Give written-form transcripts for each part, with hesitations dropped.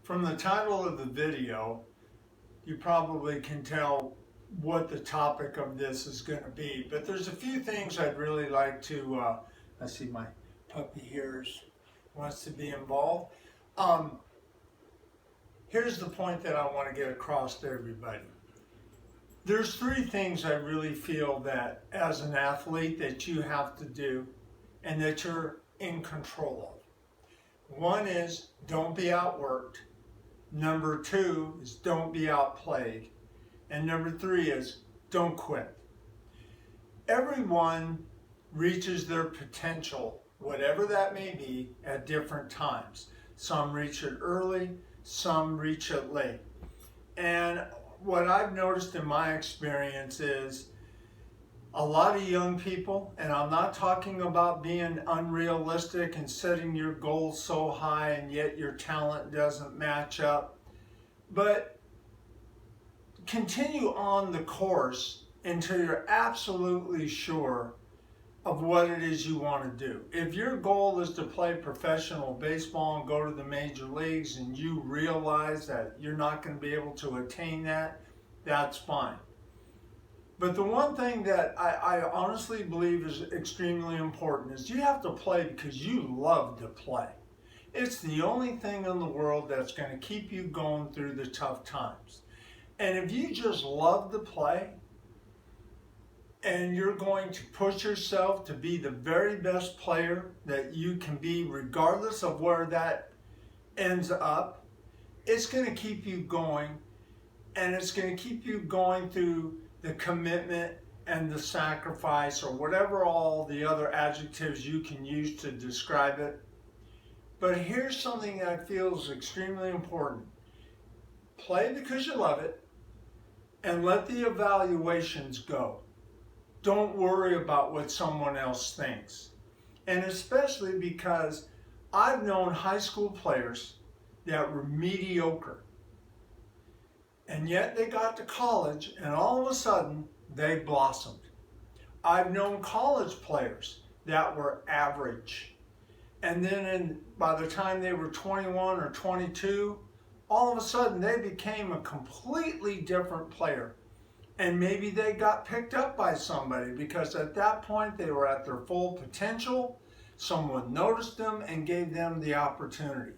From the title of the video, you probably can tell what the topic of this is going to be. But there's a few things I'd really like to, I see my puppy here wants to be involved. Here's the point that I want to get across to everybody. There's three things I really feel that as an athlete that you have to do and that you're in control of. One is don't be outworked. Number two is don't be outplayed. And number three is don't quit. Everyone reaches their potential, whatever that may be, at different times. Some reach it early, some reach it late. And what I've noticed in my experience is a lot of young people, and I'm not talking about being unrealistic and setting your goals so high and yet your talent doesn't match up, but continue on the course until you're absolutely sure of what it is you want to do. If your goal is to play professional baseball and go to the major leagues and you realize that you're not going to be able to attain that, that's fine. But the one thing that I honestly believe is extremely important is you have to play because you love to play. It's the only thing in the world that's going to keep you going through the tough times. And if you just love to play and you're going to push yourself to be the very best player that you can be, regardless of where that ends up, it's going to keep you going, and it's going to keep you going through the commitment and the sacrifice, or whatever all the other adjectives you can use to describe it. But here's something that I feel is extremely important. Play because you love it, and let the evaluations go. Don't worry about what someone else thinks. And especially because I've known high school players that were mediocre, and yet they got to college and all of a sudden they blossomed. I've known college players that were average, and then by the time they were 21 or 22, all of a sudden they became a completely different player. And maybe they got picked up by somebody because at that point they were at their full potential. Someone noticed them and gave them the opportunity.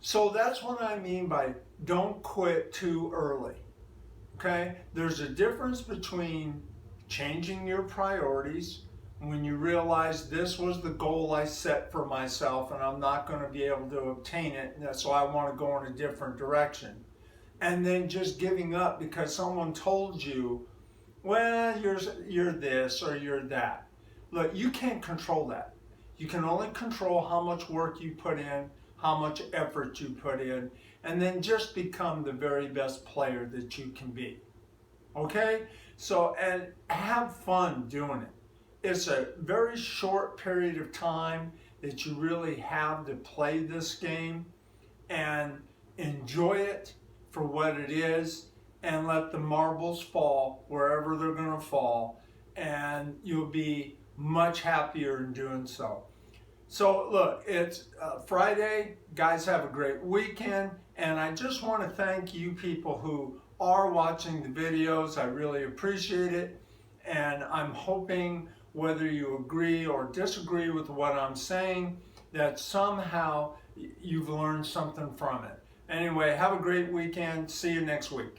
So that's what I mean by don't quit too early. Okay? There's a difference between changing your priorities when you realize this was the goal I set for myself and I'm not going to be able to obtain it, and so I want to go in a different direction. And then just giving up because someone told you, well, you're this or you're that. Look, you can't control that. You can only control how much work you put in, how much effort you put in, and then just become the very best player that you can be. Okay? So, and have fun doing it. It's a very short period of time that you really have to play this game, and enjoy it for what it is, and let the marbles fall wherever they're going to fall, and you'll be much happier in doing so. So look, it's Friday. Guys, have a great weekend, and I just want to thank you people who are watching the videos. I really appreciate it, and I'm hoping, whether you agree or disagree with what I'm saying, that somehow you've learned something from it. Anyway, have a great weekend. See you next week.